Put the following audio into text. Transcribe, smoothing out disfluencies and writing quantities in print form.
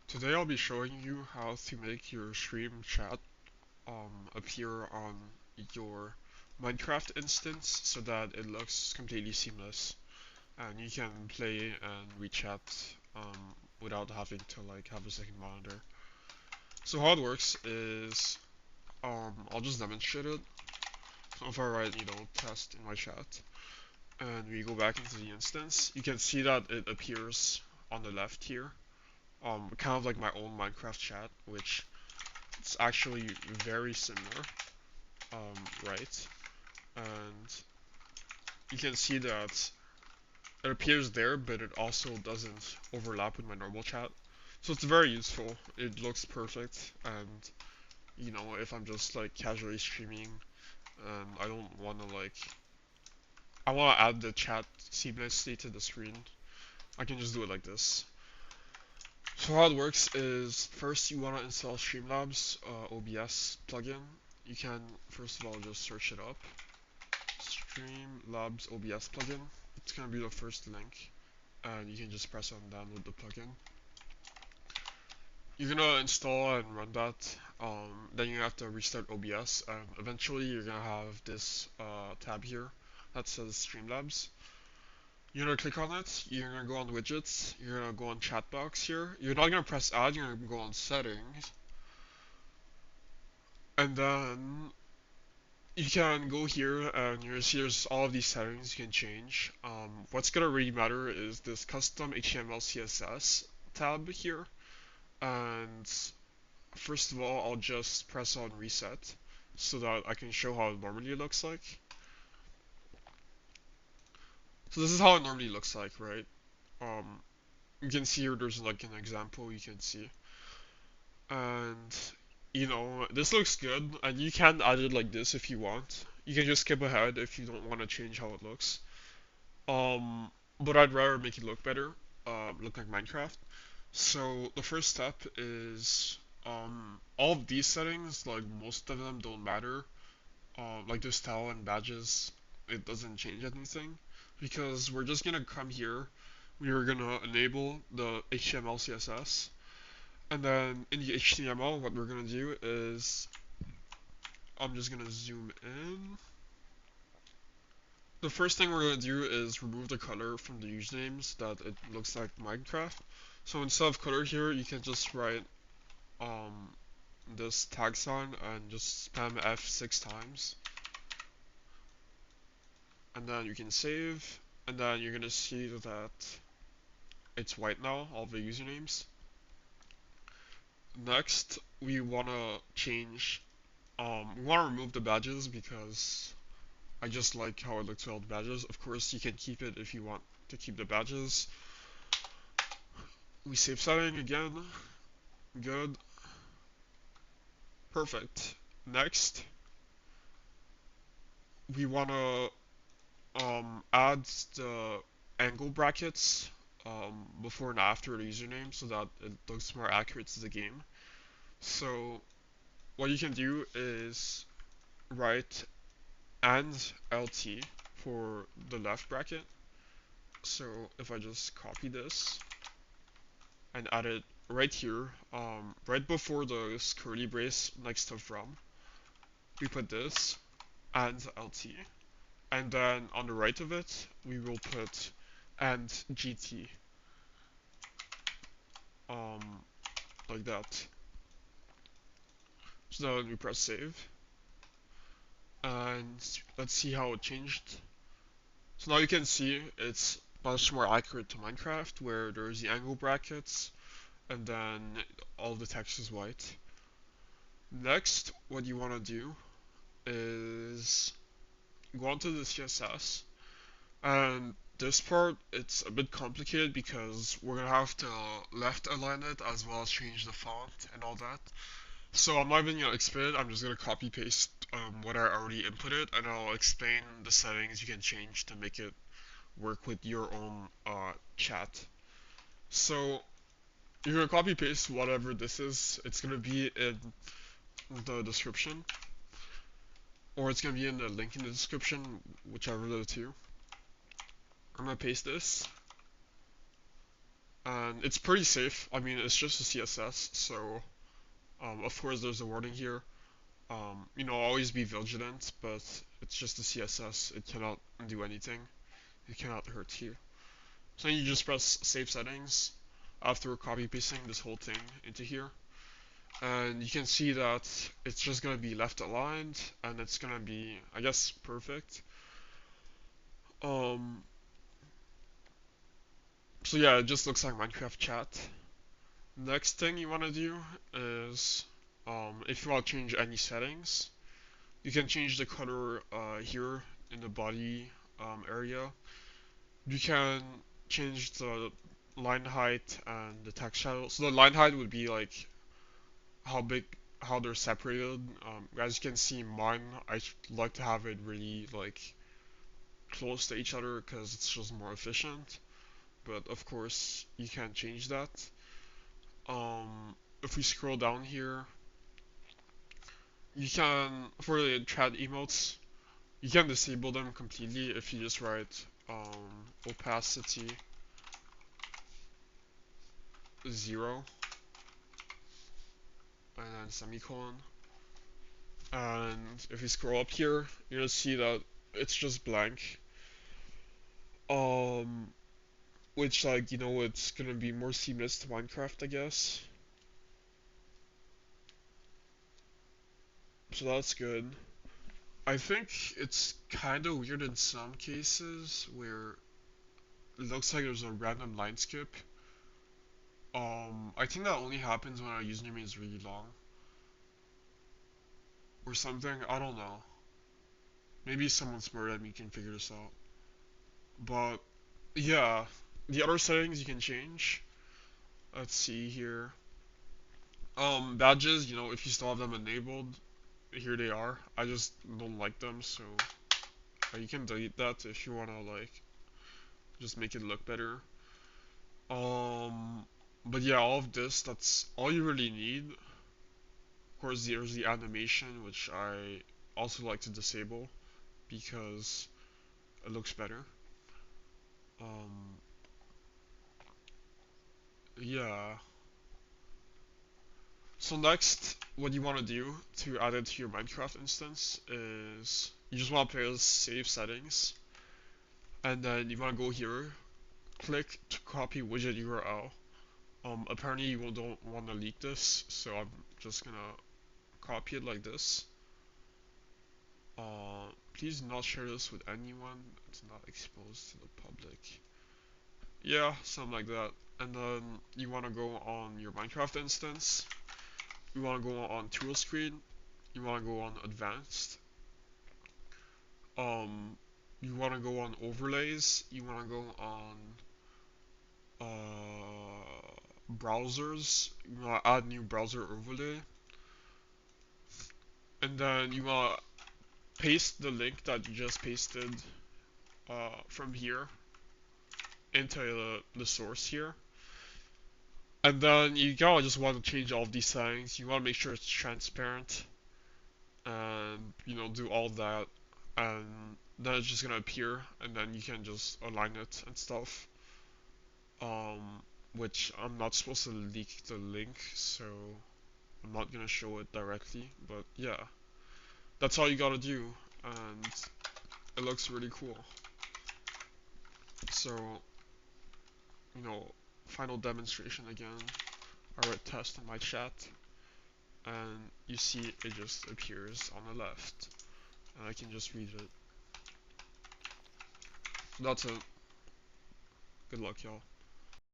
Today I'll be showing you how to make your stream chat appear on your Minecraft instance so that it looks completely seamless and you can play and WeChat without having to have a second monitor. So how it works is I'll just demonstrate it. So if I write test in my chat and we go back into the instance, you can see that it appears on the left here. Kind of like my own Minecraft chat, which it's actually very similar, right? And you can see that it appears there, but it also doesn't overlap with my normal chat. So it's very useful. It looks perfect, and if I'm just casually streaming and I don't want to I want to add the chat seamlessly to the screen, I can just do it like this. So how it works is first you want to install Streamlabs OBS plugin. You can first of all just search it up. Streamlabs OBS plugin. It's gonna be the first link, and you can just press on download the plugin. You're gonna install and run that. Then you have to restart OBS, and eventually you're gonna have this tab here that says Streamlabs. You're gonna click on it. You're gonna go on widgets. You're gonna go on chat box here. You're not gonna press add. You're gonna go on settings, and then you can go here and you'll see there's all of these settings you can change. What's gonna really matter is this custom HTML CSS tab here. And first of all, I'll just press on reset so that I can show how it normally looks like. So this is how it normally looks like, right? Um, you can see here there's an example you can see. And this looks good, and you can add it like this if you want. You can just skip ahead if you don't want to change how it looks. But I'd rather make it look better, look like Minecraft. So the first step is all of these settings, like most of them don't matter. Like the style and badges, it doesn't change anything because we're just gonna come here. We are gonna enable the HTML CSS, and then in the HTML, what we're gonna do is I'm just gonna zoom in. The first thing we're going to do is remove the color from the usernames that it looks like Minecraft. So instead of color here, you can just write um, this tag sign and just spam F 6 times. And then you can save, and then you're going to see that it's white now, all the usernames. Next, we want to we want to remove the badges because I just like how it looks with all the badges. Of course, you can keep it if you want to keep the badges. We save setting again. Good. Perfect. Next, we want to add the angle brackets before and after the username so that it looks more accurate to the game. So what you can do is write and LT for the left bracket. So if I just copy this and add it right here, right before the curly brace next to from, we put this and LT. And then on the right of it, we will put and GT, um, like that. So then we press save, and let's see how it changed. So now you can see it's much more accurate to Minecraft, where there's the angle brackets, and then all the text is white. Next, what you want to do is go onto the CSS, and this part, it's a bit complicated because we're gonna have to left align it as well as change the font and all that. So I'm not even gonna explain it, I'm just gonna copy paste what I already inputted, and I'll explain the settings you can change to make it work with your own chat. So you're gonna copy paste whatever this is, it's gonna be in the description, or it's gonna be in the link in the description, whichever of the two. I'm gonna paste this, and it's pretty safe. I mean, it's just a CSS, so of course there's a warning here. Always be vigilant, but it's just a CSS. It cannot do anything. It cannot hurt you. So you just press save settings after copy pasting this whole thing into here. And you can see that it's just gonna be left aligned and it's gonna be, I guess, perfect. Um, so yeah, it just looks like Minecraft chat. Next thing you wanna do is, if you wanna change any settings, you can change the color here in the body area. You can change the line height and the text shadow. So the line height would be like how big, how they're separated. As you can see, mine, I like to have it really like close to each other because it's just more efficient. But of course, you can't change that. If we scroll down here, you can, for the chat emotes, you can disable them completely if you just write opacity 0 and then semicolon. And if you scroll up here, you're gonna see that it's just blank. Which like, it's gonna be more seamless to Minecraft, I guess. So that's good. I think it's kind of weird in some cases where it looks like there's a random line skip. I think that only happens when our username is really long. Or something, I don't know. Maybe someone smarter than me can figure this out. But, yeah. The other settings you can change. Let's see here. Badges, if you still have them enabled, here they are. I just don't like them, so you can delete that if you wanna like just make it look better. But yeah, all of this, that's all you really need. Of course, there's the animation, which I also like to disable because it looks better. Um, yeah. So next, what you want to do to add it to your Minecraft instance is you just want to press save settings, and then you want to go here, click to copy widget URL. Apparently you don't want to leak this, so I'm just gonna copy it like this. Please not share this with anyone. It's not exposed to the public. Yeah, something like that. And then you want to go on your Minecraft instance. You want to go on Toolscreen. You want to go on Advanced. You want to go on Overlays. You want to go on Browsers. You want to add new browser overlay. And then you want to paste the link that you just pasted from here into the source here. And then you gotta just want to change all of these settings. You want to make sure it's transparent, and do all that, and then it's just gonna appear, and then you can just align it and stuff. Which I'm not supposed to leak the link, so I'm not gonna show it directly. But yeah, that's all you gotta do, and it looks really cool. So, final demonstration again. I write test in my chat, and you see it just appears on the left, and I can just read it. That's it. Good luck, y'all.